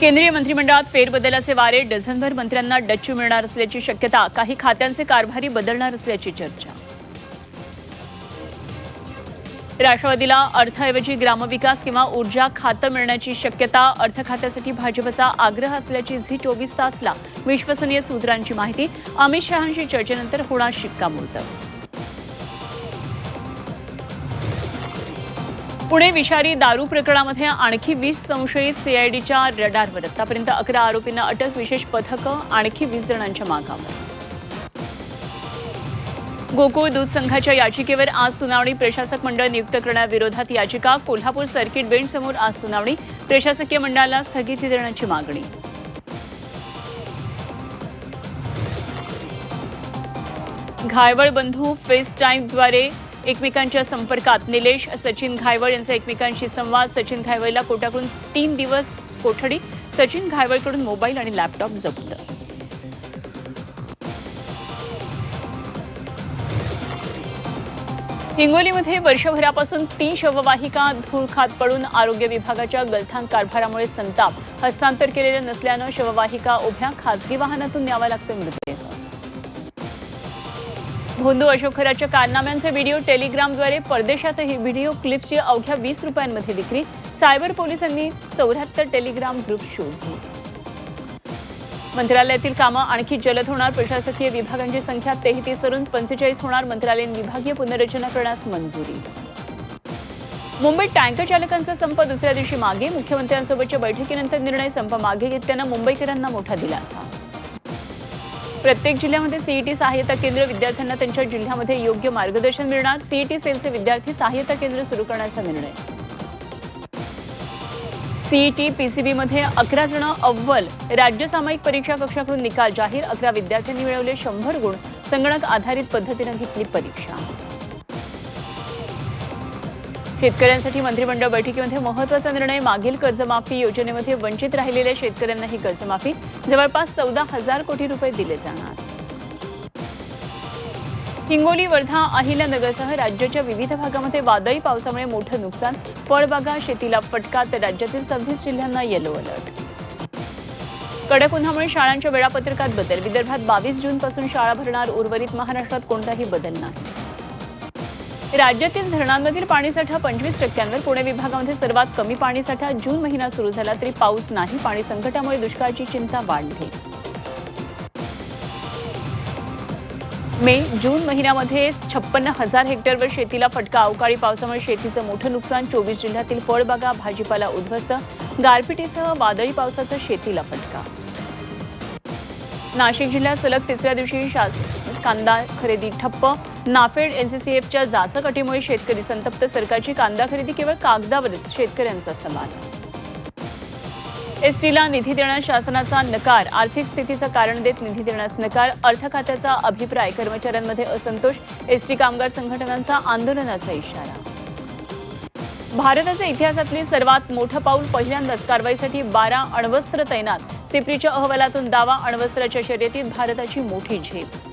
केंद्रीय मंत्रिमंडळात फेरबदलाचे वारे, डझनभर मंत्र्यांना डच्चू मिळणार असल्याची शक्यता, काही खात्यांचे कारभारी बदलणार असल्याची चर्चा. राष्ट्रवादीला अर्थऐवजी ग्रामविकास किंवा ऊर्जा खातं मिळण्याची शक्यता, अर्थ खात्यासाठी भाजपचा आग्रह असल्याची झी 24 तासला विश्वसनीय सूत्रांची माहिती. अमित शहांशी चर्चेनंतर होणार शिक्कामोर्तब. पुणे विषारी दारू प्रकरणामध्ये आणखी 20 संशयित सीआयडीच्या रडारवर. आतापर्यंत 11 आरोपींना अटक, विशेष पथकं आणखी 20 जणांच्या मागावर. गोकुळ दूध संघाच्या याचिकेवर आज सुनावणी. प्रशासक मंडळ नियुक्त करण्याविरोधात याचिका. कोल्हापूर सर्किट बेंचसमोर आज सुनावणी. प्रशासकीय मंडळाला स्थगिती देण्याची मागणी. घायवळ बंधू फेस टाईमद्वारे एकमेकांच्या संपर्कात. निलेश सचिन घायवळ यांचा एकमेकांशी संवाद. सचिन घायवळला कोर्टाकडून 3 दिवस कोठडी. सचिन घायवळकडून मोबाईल आणि लॅपटॉप जप्त. हिंगोलीमध्ये वर्षभरापासून 3 शववाहिका धूळ खात पडून आरोग्य विभागाच्या गलथान कारभारामुळे संताप. हस्तांतर केलेले नसल्यानं शववाहिका उभ्या, खासगी वाहनातून न्यावा लागतो मृतदेह. भोंदू अशोक खराच्या कारनाम्यांचे व्हिडिओ टेलिग्रामद्वारे परदेशातही. व्हिडिओ क्लिप्सची अवघ्या 20 रुपयांमध्ये विक्री. सायबर पोलिसांनी 74 टेलिग्राम ग्रुप शोधले. मंत्रालयातील कामं आणखी जलद होणार. प्रशासकीय विभागांची संख्या 33 वरून 45 होणार. मंत्रालयीन विभागीय पुनर्रचना करण्यास मंजुरी. मुंबईत टँकर चालकांचा संप दुसऱ्या दिवशी मागे. मुख्यमंत्र्यांसोबतच्या बैठकीनंतर निर्णय. संप मागे घेतल्यानं मुंबईकरांना मोठा दिलासा. प्रत्येक जिल्ह्यामध्ये सीईटी सहाय्यता केंद्र. विद्यार्थ्यांना त्यांच्या जिल्ह्यामध्ये योग्य मार्गदर्शन मिळणार. सीईटी सेलचे विद्यार्थी सहाय्यता केंद्र सुरू करण्याचा निर्णय. सीईटी पीसीबीमध्ये 11 जण अव्वल. राज्य सामायिक परीक्षा कक्षाकडून निकाल जाहीर. 11 विद्यार्थ्यांनी मिळवले 100 गुण. संगणक आधारित पद्धतीनं घेतली परीक्षा. शेतकऱ्यांसाठी मंत्रिमंडळ बैठकीमध्ये महत्त्वाचा निर्णय. मागील कर्जमाफी योजनेमध्ये वंचित राहिलेल्या शेतकऱ्यांनाही कर्जमाफी. जवळपास 14,000 कोटी रुपये दिले जाणार. हिंगोली, वर्धा, अहिल्यानगरसह राज्याच्या विविध भागामध्ये वादळी पावसामुळे मोठं नुकसान. फळबागा, शेतीला फटका. तर राज्यातील 26 जिल्ह्यांना येलो अलर्ट. कडक उन्हामुळे शाळांच्या वेळापत्रकात बदल. विदर्भात 22 जूनपासून शाळा भरणार. उर्वरित महाराष्ट्रात कोणताही बदल नाही. राज्यातील धरणांमधील पाणीसाठा 25%वर. पुणे विभागामध्ये सर्वात कमी पाणीसाठा. जून महिना सुरू झाला तरी पाऊस नाही. पाणी संकटामुळे दुष्काळाची चिंता वाढली. मे जून महिन्यामध्ये 56,000 हेक्टरवर शेतीला फटका. अवकाळी पावसामुळे शेतीचं मोठं नुकसान. 24 जिल्ह्यातील फळबागा, भाजीपाला उद्ध्वस्त. गारपिटीसह वादळी पावसाचा शेतीला फटका. नाशिक जिल्ह्यात सलग तिसऱ्या दिवशी कांदा खरेदी ठप्प. नाफेड एनसीसीएफच्या जाचक अटीमुळे शेतकरी संतप्त. सरकारची कांदा खरेदी केवळ कागदावरच. शेतकऱ्यांचा सवाल. एसटीला निधी देण्यास शासनाचा नकार. आर्थिक स्थितीचं कारण देत निधी देण्यास नकार. अर्थ खात्याचा अभिप्राय. कर्मचाऱ्यांमध्ये असंतोष. एसटी कामगार संघटनांचा आंदोलनाचा इशारा. भारताच्या इतिहासातली सर्वात मोठं पाऊल. पहिल्यांदाच कारवाईसाठी 12 अण्वस्त्र तैनात. सिप्रीच्या अहवालातून दावा. अण्वस्त्राच्या शर्यतीत भारताची मोठी झेप.